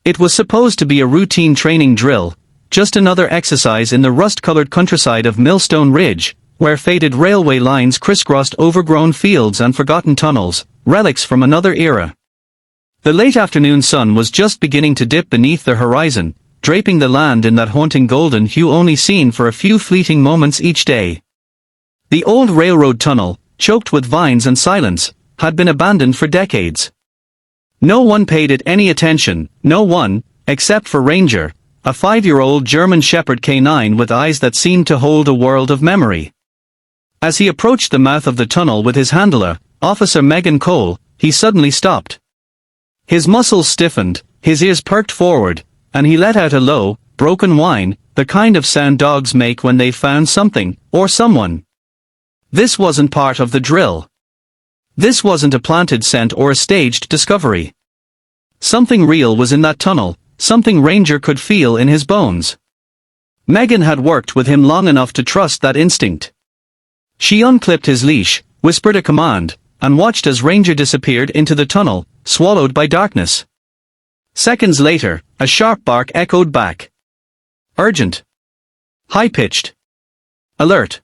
It was supposed to be a routine training drill, just another exercise in the rust-colored countryside of Millstone Ridge, where faded railway lines crisscrossed overgrown fields and forgotten tunnels, relics from another era. The late afternoon sun was just beginning to dip beneath the horizon, draping the land in that haunting golden hue only seen for a few fleeting moments each day. The old railroad tunnel, choked with vines and silence, had been abandoned for decades. No one paid it any attention, no one, except for Ranger, a 5-year-old German Shepherd K9 with eyes that seemed to hold a world of memory. As he approached the mouth of the tunnel with his handler, Officer Megan Cole, he suddenly stopped. His muscles stiffened, his ears perked forward, and he let out a low, broken whine, the kind of sound dogs make when they've found something, or someone. This wasn't part of the drill. This wasn't a planted scent or a staged discovery. Something real was in that tunnel, something Ranger could feel in his bones. Megan had worked with him long enough to trust that instinct. She unclipped his leash, whispered a command, and watched as Ranger disappeared into the tunnel, swallowed by darkness. Seconds later, a sharp bark echoed back. Urgent. High-pitched. Alert.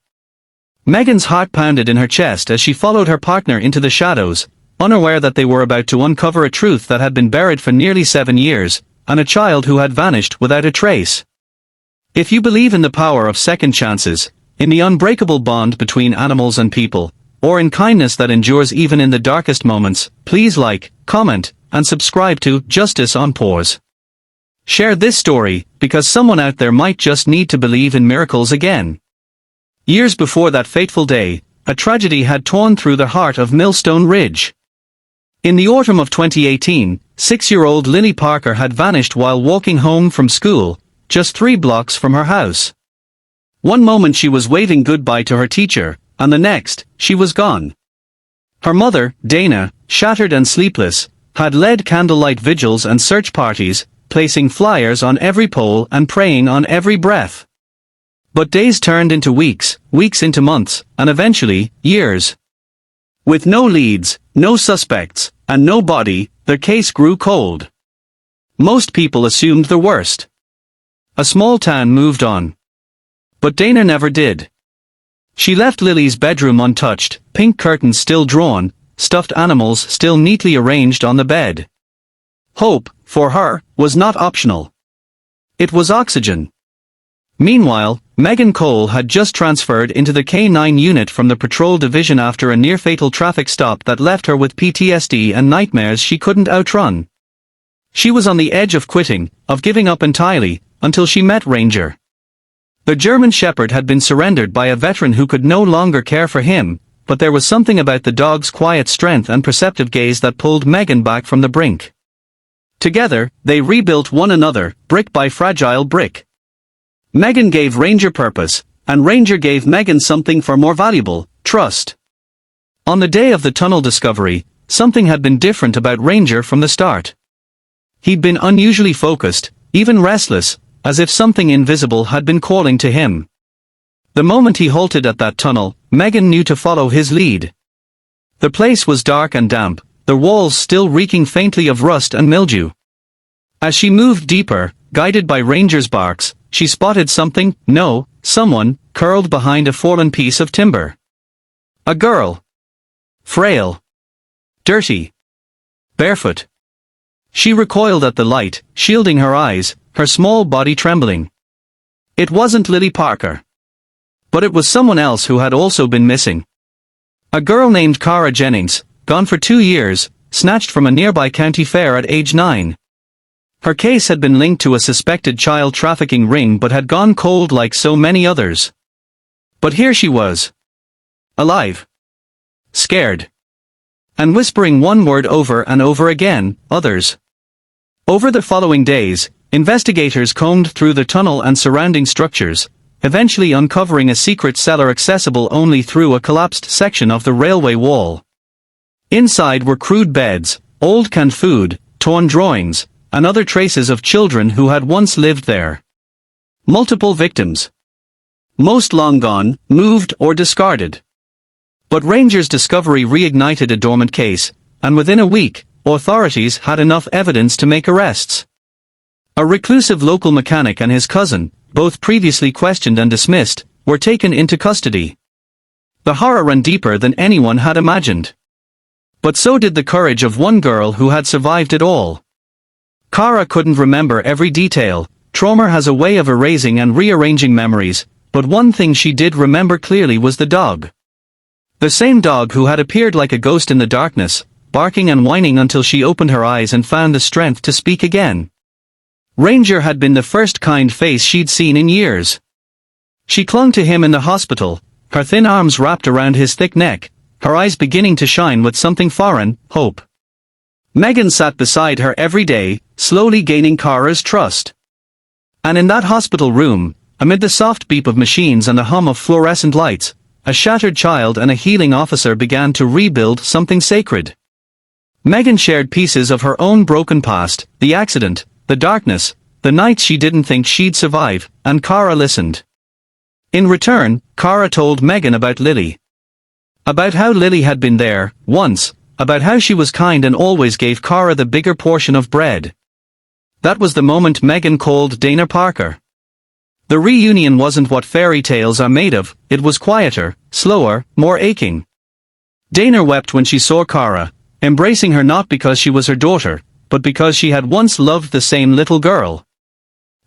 Megan's heart pounded in her chest as she followed her partner into the shadows, unaware that they were about to uncover a truth that had been buried for nearly 7 years, and a child who had vanished without a trace. If you believe in the power of second chances, in the unbreakable bond between animals and people, or in kindness that endures even in the darkest moments, please like, comment, and subscribe to Justice on Paws. Share this story, because someone out there might just need to believe in miracles again. Years before that fateful day, a tragedy had torn through the heart of Millstone Ridge. In the autumn of 2018, 6-year-old Lily Parker had vanished while walking home from school, just 3 blocks from her house. One moment she was waving goodbye to her teacher, and the next, she was gone. Her mother, Dana, shattered and sleepless, had led candlelight vigils and search parties, placing flyers on every pole and praying on every breath. But days turned into weeks, weeks into months, and eventually, years. With no leads, no suspects, and no body, the case grew cold. Most people assumed the worst. A small town moved on. But Dana never did. She left Lily's bedroom untouched, pink curtains still drawn, stuffed animals still neatly arranged on the bed. Hope, for her, was not optional. It was oxygen. Meanwhile, Megan Cole had just transferred into the K9 unit from the patrol division after a near-fatal traffic stop that left her with PTSD and nightmares she couldn't outrun. She was on the edge of quitting, of giving up entirely, until she met Ranger. The German Shepherd had been surrendered by a veteran who could no longer care for him, but there was something about the dog's quiet strength and perceptive gaze that pulled Megan back from the brink. Together, they rebuilt one another, brick by fragile brick. Megan gave Ranger purpose, and Ranger gave Megan something far more valuable, trust. On the day of the tunnel discovery, something had been different about Ranger from the start. He'd been unusually focused, even restless, as if something invisible had been calling to him. The moment he halted at that tunnel, Megan knew to follow his lead. The place was dark and damp, the walls still reeking faintly of rust and mildew. As she moved deeper, guided by Ranger's barks, she spotted someone, curled behind a fallen piece of timber. A girl. Frail. Dirty. Barefoot. She recoiled at the light, shielding her eyes, her small body trembling. It wasn't Lily Parker. But it was someone else who had also been missing. A girl named Cara Jennings, gone for 2 years, snatched from a nearby county fair at age 9. Her case had been linked to a suspected child trafficking ring but had gone cold like so many others. But here she was. Alive. Scared. And whispering one word over and over again, others. Over the following days, investigators combed through the tunnel and surrounding structures, eventually uncovering a secret cellar accessible only through a collapsed section of the railway wall. Inside were crude beds, old canned food, torn drawings, and other traces of children who had once lived there. Multiple victims. Most long gone, moved or discarded. But Ranger's discovery reignited a dormant case, and within a week, authorities had enough evidence to make arrests. A reclusive local mechanic and his cousin, both previously questioned and dismissed, were taken into custody. The horror ran deeper than anyone had imagined. But so did the courage of one girl who had survived it all. Kara couldn't remember every detail. Trauma has a way of erasing and rearranging memories, but one thing she did remember clearly was the dog. The same dog who had appeared like a ghost in the darkness, barking and whining until she opened her eyes and found the strength to speak again. Ranger had been the first kind face she'd seen in years. She clung to him in the hospital, her thin arms wrapped around his thick neck, her eyes beginning to shine with something foreign, hope. Megan sat beside her every day, slowly gaining Kara's trust. And in that hospital room, amid the soft beep of machines and the hum of fluorescent lights, a shattered child and a healing officer began to rebuild something sacred. Megan shared pieces of her own broken past, the accident, the darkness, the nights she didn't think she'd survive, and Kara listened. In return, Kara told Megan about Lily. About how Lily had been there, once, about how she was kind and always gave Kara the bigger portion of bread. That was the moment Megan called Dana Parker. The reunion wasn't what fairy tales are made of, it was quieter, slower, more aching. Dana wept when she saw Kara, embracing her not because she was her daughter, but because she had once loved the same little girl.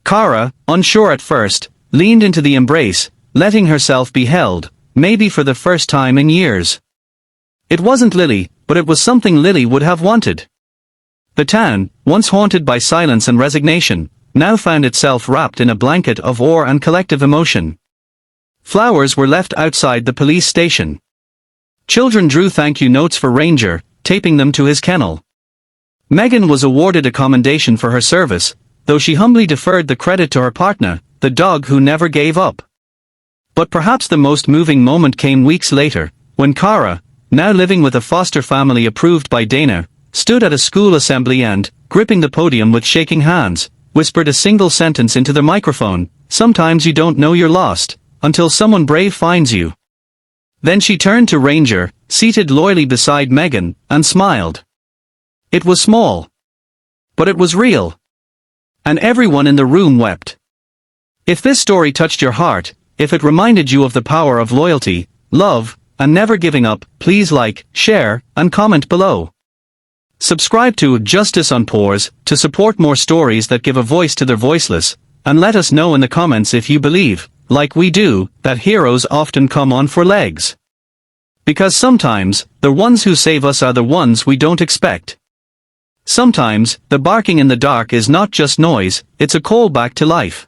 Kara, unsure at first, leaned into the embrace, letting herself be held, maybe for the first time in years. It wasn't Lily, but it was something Lily would have wanted. The town, once haunted by silence and resignation, now found itself wrapped in a blanket of awe and collective emotion. Flowers were left outside the police station. Children drew thank you notes for Ranger, taping them to his kennel. Megan was awarded a commendation for her service, though she humbly deferred the credit to her partner, the dog who never gave up. But perhaps the most moving moment came weeks later, when Kara, now living with a foster family approved by Dana, stood at a school assembly and, gripping the podium with shaking hands, whispered a single sentence into the microphone: "Sometimes you don't know you're lost, until someone brave finds you." Then she turned to Ranger, seated loyally beside Megan, and smiled. It was small. But it was real. And everyone in the room wept. If this story touched your heart, if it reminded you of the power of loyalty, love, and never giving up, please like, share, and comment below. Subscribe to Justice on Paws to support more stories that give a voice to the voiceless, and let us know in the comments if you believe, like we do, that heroes often come on four legs. Because sometimes, the ones who save us are the ones we don't expect. Sometimes, the barking in the dark is not just noise, it's a call back to life.